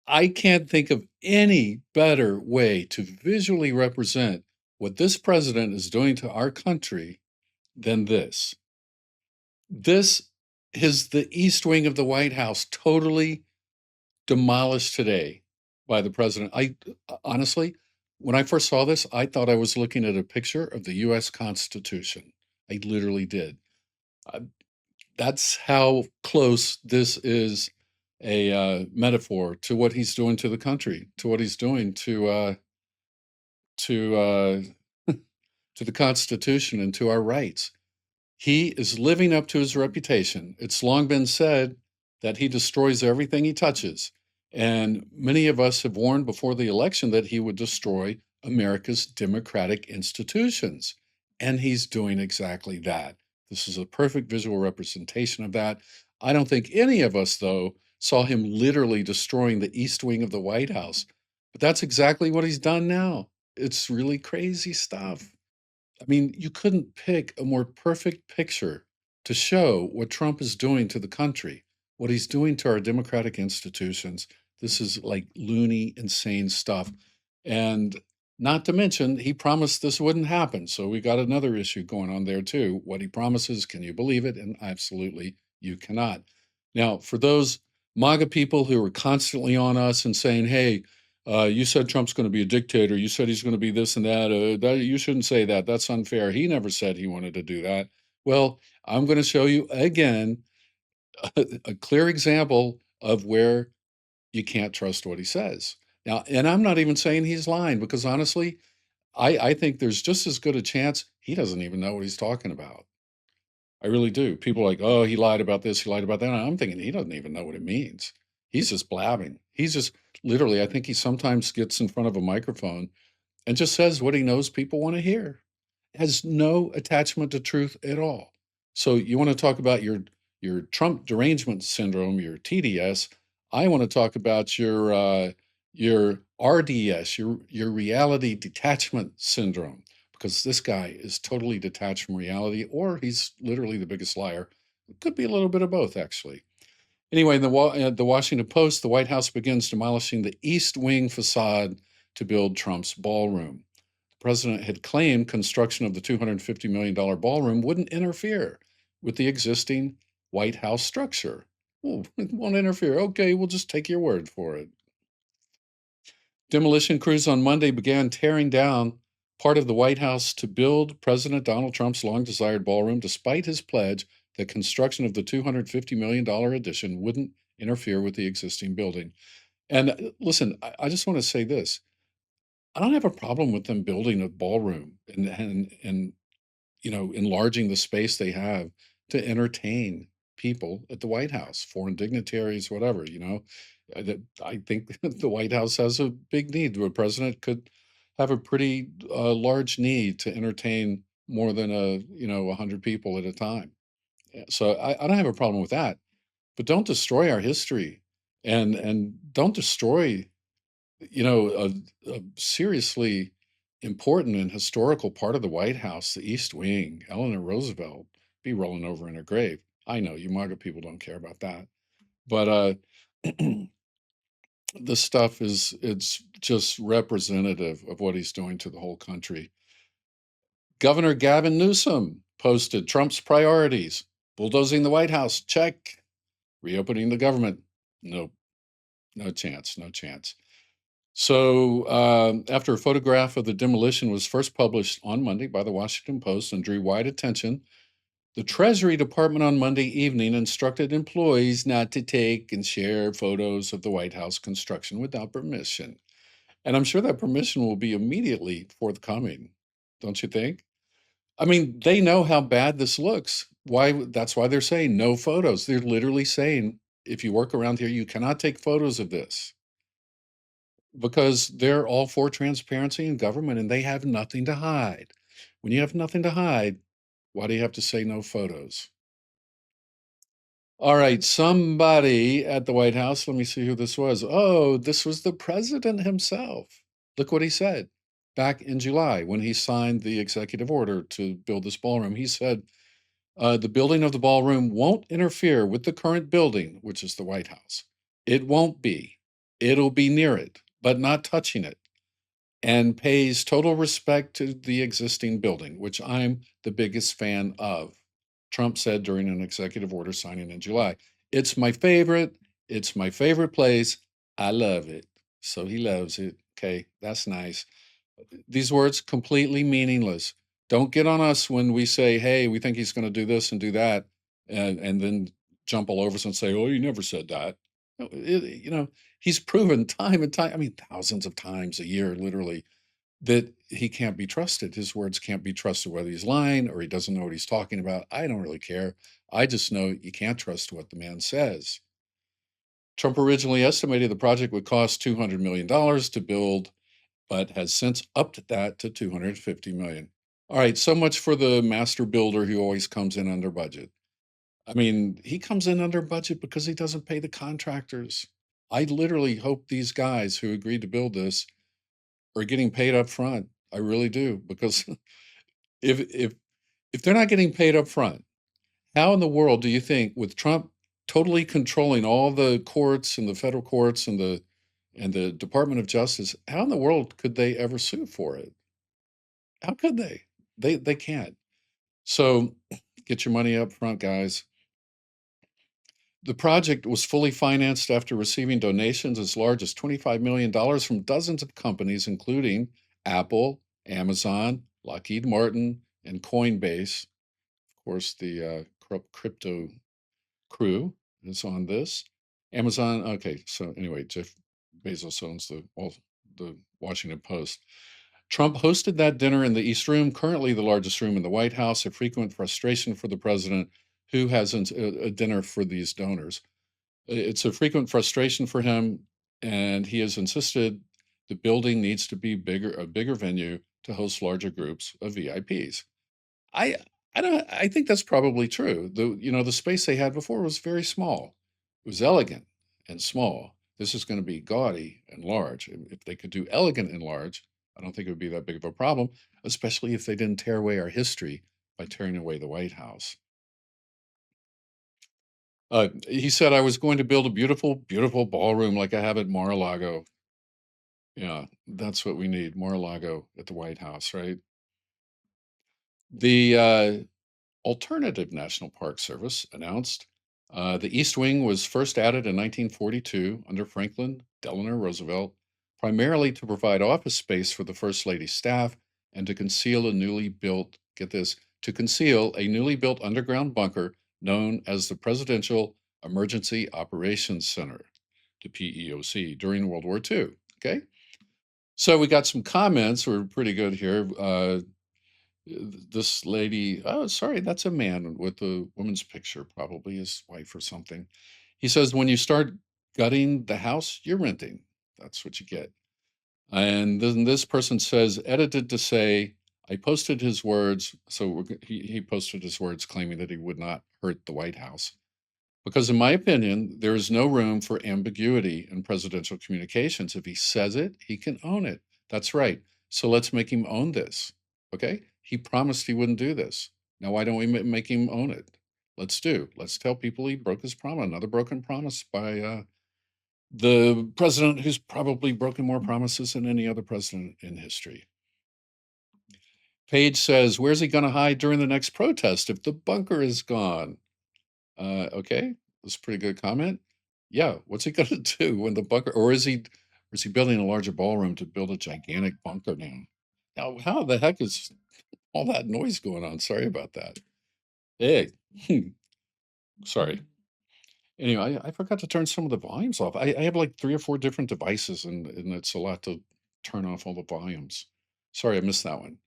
I can't think of any better way to visually represent what this president is doing to our country than this. This is the East Wing of the White House, totally demolished today by the president. I honestly, when I first saw this, I thought I was looking at a picture of the US Constitution. I literally did. Uh, that's how close this is a metaphor to what he's doing to the country, to what he's doing to to the Constitution and to our rights. He is living up to his reputation. It's long been said that he destroys everything he touches. And many of us have warned before the election that he would destroy America's democratic institutions. And he's doing exactly that. This is a perfect visual representation of that. I don't think any of us, though, saw him literally destroying the East Wing of the White House. But that's exactly what he's done now. It's really crazy stuff. I mean, you couldn't pick a more perfect picture to show what Trump is doing to the country, what he's doing to our democratic institutions. This is like loony, insane stuff. And not to mention, he promised this wouldn't happen. So we got another issue going on there, too. What he promises, can you believe it? And absolutely, you cannot. Now, for those MAGA people who are constantly on us and saying, hey, you said Trump's going to be a dictator. You said he's going to be this and that. You shouldn't say that. That's unfair. He never said he wanted to do that. Well, I'm going to show you again a clear example of where you can't trust what he says. Now, and I'm not even saying he's lying because honestly, I think there's just as good a chance he doesn't even know what he's talking about. I really do. People are like, oh, he lied about this, he lied about that. And I'm thinking he doesn't even know what it means. He's just blabbing. He's just literally, I think he sometimes gets in front of a microphone and just says what he knows people want to hear. Has no attachment to truth at all. So you want to talk about your Trump derangement syndrome, your TDS. I want to talk about your RDS, your reality detachment syndrome, because this guy is totally detached from reality, or he's literally the biggest liar. It could be a little bit of both, actually. Anyway, in the Washington Post, the White House begins demolishing the East Wing facade to build Trump's ballroom. The president had claimed construction of the $250 million ballroom wouldn't interfere with the existing White House structure. Oh, it won't interfere. Okay, we'll just take your word for it. Demolition crews on Monday began tearing down part of the White House to build President Donald Trump's long desired ballroom, despite his pledge that construction of the $250 million addition wouldn't interfere with the existing building. And listen, I just want to say this. I don't have a problem with them building a ballroom and enlarging the space they have to entertain people at the White House, foreign dignitaries, whatever, That I think the White House has a big need. The president could have a pretty large need to entertain more than 100 people at a time. So I don't have a problem with that. But don't destroy our history, and don't destroy a seriously important and historical part of the White House, the East Wing. Eleanor Roosevelt be rolling over in her grave. I know you MAGA people don't care about that, but this stuff it's just representative of what he's doing to the whole country. Governor Gavin Newsom posted Trump's priorities: bulldozing the White House, check; reopening the government, nope, no chance, no chance. So, after a photograph of the demolition was first published on Monday by the Washington Post and drew wide attention, the Treasury Department on Monday evening instructed employees not to take and share photos of the White House construction without permission. And I'm sure that permission will be immediately forthcoming, don't you think? I mean, they know how bad this looks. Why? That's why they're saying no photos. They're literally saying, if you work around here, you cannot take photos of this, because they're all for transparency in government and they have nothing to hide. When you have nothing to hide, why do you have to say no photos? All right, somebody at the White House, let me see who this was. Oh, this was the president himself. Look what he said back in July when he signed the executive order to build this ballroom. He said, the building of the ballroom won't interfere with the current building, which is the White House. It won't be. It'll be near it, but not touching it, and pays total respect to the existing building, which I'm the biggest fan of. Trump said during an executive order signing in July. It's my favorite. It's my favorite place. I love it. So he loves it. Okay, that's nice. These words completely meaningless. Don't get on us when we say, "Hey, we think he's going to do this and do that," and then jump all over us and say, "Oh, you never said that." No, he's proven time and time. I mean, thousands of times a year, literally, that he can't be trusted. His words can't be trusted, whether he's lying or he doesn't know what he's talking about. I don't really care. I just know you can't trust what the man says. Trump originally estimated the project would cost $200 million to build, but has since upped that to $250 million. All right, so much for the master builder who always comes in under budget. I mean, he comes in under budget because he doesn't pay the contractors. I literally hope these guys who agreed to build this are getting paid up front. I really do, because if if if they're not getting paid up front, how in the world do you think, with Trump totally controlling all the courts and the federal courts and the Department of Justice, how in the world could they ever sue for it? How could they? They can't. So get your money up front, guys. The project was fully financed after receiving donations as large as $25 million from dozens of companies, including Apple, Amazon, Lockheed Martin, and Coinbase. Of course, the crypto crew is on this. Amazon, okay, so anyway, Jeff Bezos owns the Washington Post. Trump hosted that dinner in the East Room, currently the largest room in the White House, a frequent frustration for the president who has a dinner for these donors. It's a frequent frustration for him, and he has insisted the building needs to be bigger, a bigger venue to host larger groups of VIPs. I I don't I think that's probably true. The space they had before was very small. It was elegant and small. This is going to be gaudy and large. If they could do elegant and large, I don't think it would be that big of a problem, especially if they didn't tear away our history by tearing away the White House. He said I was going to build a beautiful, beautiful ballroom like I have at Mar-a-Lago. Yeah, that's what we need, Mar-a-Lago at the White House, right? The Alternative National Park Service announced the East Wing was first added in 1942 under Franklin Delano Roosevelt, primarily to provide office space for the First Lady's staff and to conceal a newly built, get this, to conceal a newly built underground bunker known as the Presidential Emergency Operations Center, the PEOC, during World War II. Okay. So we got some comments. We're pretty good here. This lady, oh, sorry, that's a man with a woman's picture, probably his wife or something. He says, when you start gutting the house, you're renting. That's what you get. And then this person says, edited to say, I posted his words. So he posted his words claiming that he would not hurt the White House. Because, in my opinion, there is no room for ambiguity in presidential communications. If he says it, he can own it. That's right. So let's make him own this. Okay? He promised he wouldn't do this. Now, why don't we make him own it? Let's tell people he broke his promise. Another broken promise by the president who's probably broken more promises than any other president in history. Page says, where's he going to hide during the next protest if the bunker is gone? Okay, that's a pretty good comment. Yeah, what's he going to do when the bunker, or is he building a larger ballroom to build a gigantic bunker now? Now, how the heck is all that noise going on? Sorry about that. Hey, sorry. Anyway, I forgot to turn some of the volumes off. I have like 3 or 4 different devices, and it's a lot to turn off all the volumes. Sorry, I missed that one.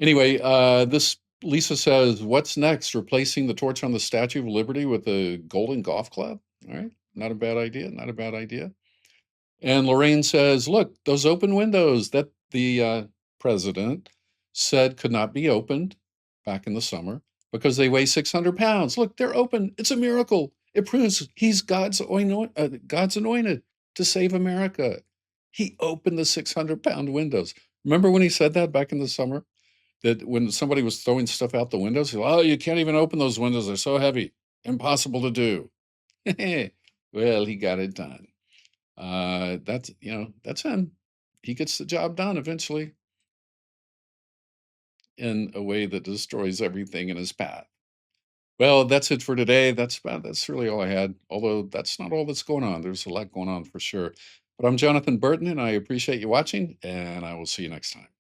Anyway, this Lisa says, "What's next? Replacing the torch on the Statue of Liberty with a golden golf club? All right, not a bad idea. Not a bad idea." And Lorraine says, "Look, those open windows that the president said could not be opened back in the summer because they weigh 600 pounds. Look, they're open. It's a miracle. It proves he's God's anointed to save America. He opened the 600-pound windows. Remember when he said that back in the summer? That when somebody was throwing stuff out the windows, he, oh, you can't even open those windows. They're so heavy. Impossible to do. Well, he got it done. That's him. He gets the job done eventually in a way that destroys everything in his path. Well, that's it for today. That's really all I had. Although that's not all that's going on. There's a lot going on for sure. But I'm Jonathan Burton, and I appreciate you watching, and I will see you next time.